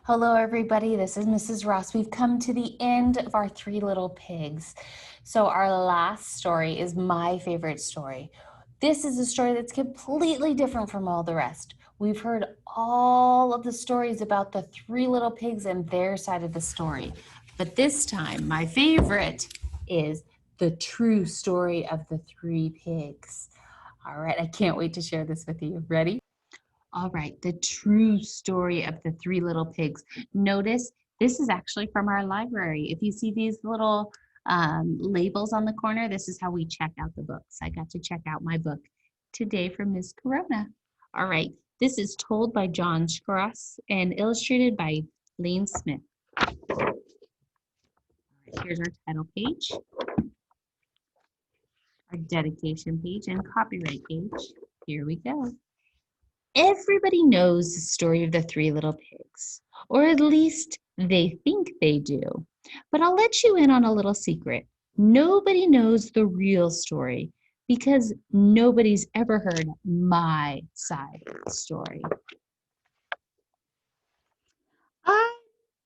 Hello, everybody. This is Mrs. Ross. We've come to the end of our Three Little Pigs. So our last story is my favorite story. This is a story that's completely different from all the rest. We've heard all of the stories about the Three Little Pigs and their side of the story. But this time, my favorite is the true story of the three pigs. All right, I can't wait to share this with you. Ready? All right, the true story of the Three Little Pigs. Notice this is actually from our library. If you see these little labels on the corner, this is how we check out the books. I got to check out my book today from Miss Corona. All right, this is told by John Scross and illustrated by Lane Smith. All right, here's our title page, our dedication page, and copyright page. Here we go. Everybody knows the story of the Three Little Pigs, or at least they think they do. But I'll let you in on a little secret. Nobody knows the real story because nobody's ever heard my side of the story. I'm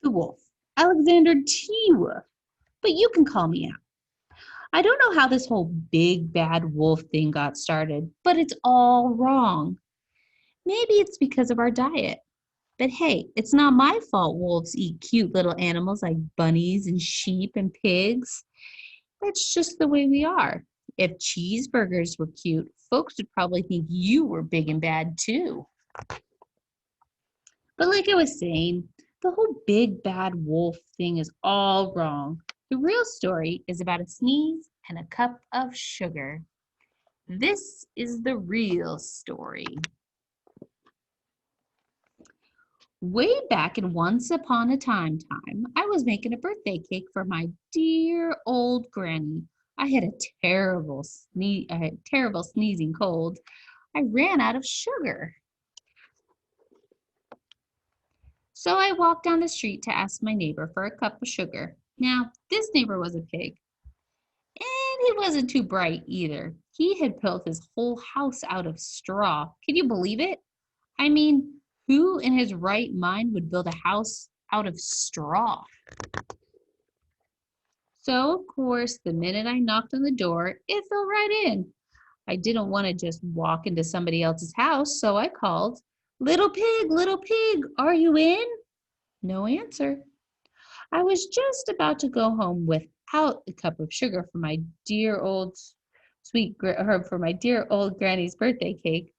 the wolf, Alexander T. Wolf, but you can call me out. I don't know how this whole big bad wolf thing got started, but it's all wrong. Maybe it's because of our diet. But hey, it's not my fault wolves eat cute little animals like bunnies and sheep and pigs. That's just the way we are. If cheeseburgers were cute, folks would probably think you were big and bad too. But like I was saying, the whole big bad wolf thing is all wrong. The real story is about a sneeze and a cup of sugar. This is the real story. Way back in once upon a time, I was making a birthday cake for my dear old granny. I had a terrible sneezing cold. I ran out of sugar. So I walked down the street to ask my neighbor for a cup of sugar. Now, this neighbor was a pig, and he wasn't too bright either. He had built his whole house out of straw. Can you believe it? I mean, who in his right mind would build a house out of straw? So, of course, the minute I knocked on the door, it fell right in. I didn't want to just walk into somebody else's house, so I called, little pig, are you in? No answer. I was just about to go home without the cup of sugar for my dear old for my dear old granny's birthday cake.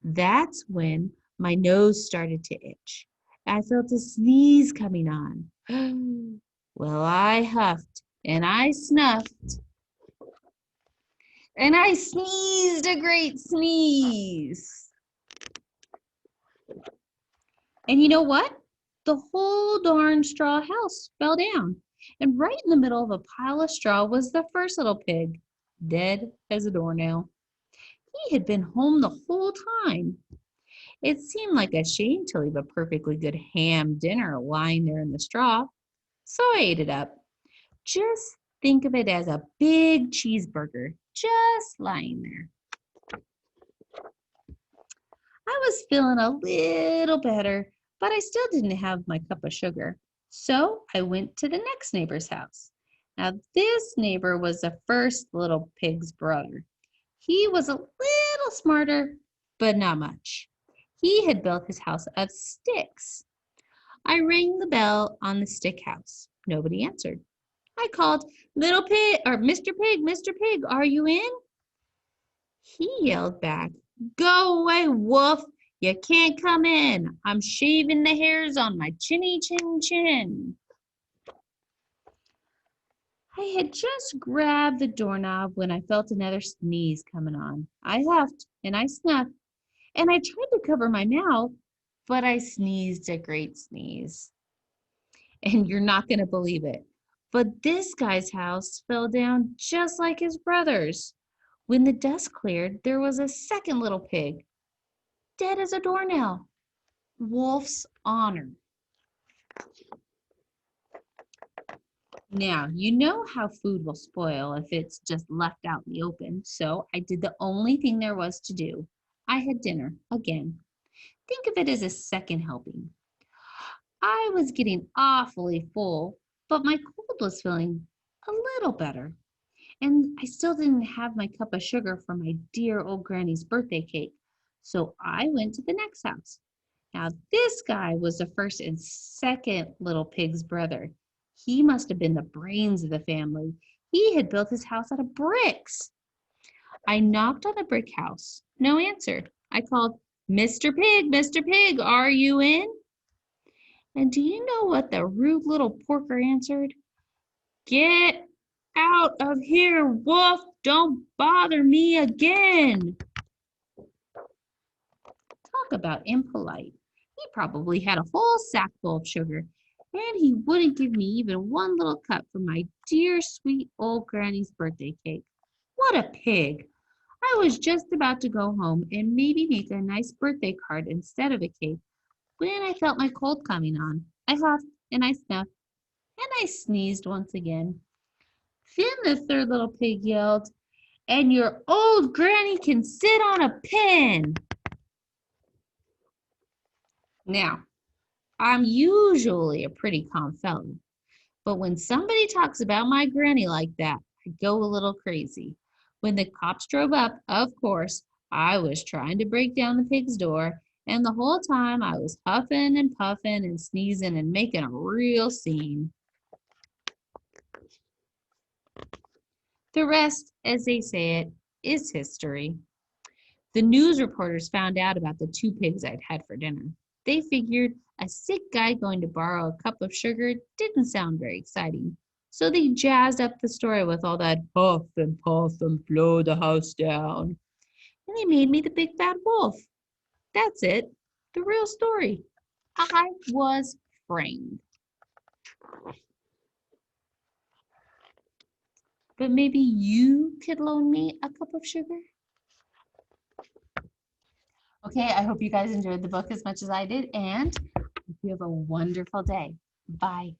That's when my nose started to itch. I felt a sneeze coming on. Well, I huffed and I snuffed and I sneezed a great sneeze. And you know what? The whole darn straw house fell down. And right in the middle of a pile of straw was the first little pig, dead as a doornail. He had been home the whole time. It seemed like a shame to leave a perfectly good ham dinner lying there in the straw, so I ate it up. Just think of it as a big cheeseburger just lying there. I was feeling a little better, but I still didn't have my cup of sugar, so I went to the next neighbor's house. Now, this neighbor was the first little pig's brother. He was a little smarter, but not much. He had built his house of sticks. I rang the bell on the stick house. Nobody answered. I called, little pig, or Mr. Pig, are you in? He yelled back, go away, wolf. You can't come in. I'm shaving the hairs on my chinny chin chin. I had just grabbed the doorknob when I felt another sneeze coming on. I huffed and I snuffed and I tried to cover my mouth, but I sneezed a great sneeze. And you're not going to believe it, but this guy's house fell down just like his brother's. When the dust cleared, there was a second little pig, dead as a doornail. Wolf's honor. Now, you know how food will spoil if it's just left out in the open, so I did the only thing there was to do. I had dinner again. Think of it as a second helping. I was getting awfully full, but my cold was feeling a little better. And I still didn't have my cup of sugar for my dear old granny's birthday cake. So I went to the next house. Now, this guy was the first and second little pig's brother. He must have been the brains of the family. He had built his house out of bricks. I knocked on the brick house. No answer. I called, Mr. Pig, are you in? And do you know what the rude little porker answered? Get out of here, wolf! Don't bother me again! Talk about impolite. He probably had a whole sack full of sugar, and he wouldn't give me even one little cup from my dear sweet old granny's birthday cake. What a pig! I was just about to go home and maybe make a nice birthday card instead of a cake when I felt my cold coming on. I huffed and I snuffed and I sneezed once again. Then the third little pig yelled, and your old granny can sit on a pin. Now, I'm usually a pretty calm fellow, but when somebody talks about my granny like that, I go a little crazy. When the cops drove up, of course, I was trying to break down the pig's door, and the whole time I was huffing and puffing and sneezing and making a real scene. The rest, as they say it, is history. The news reporters found out about the two pigs I'd had for dinner. They figured a sick guy going to borrow a cup of sugar didn't sound very exciting. So they jazzed up the story with all that huff and puff and blow the house down. And they made me the big bad wolf. That's it, the real story. I was framed. But maybe you could loan me a cup of sugar? Okay, I hope you guys enjoyed the book as much as I did, and hope you have a wonderful day. Bye.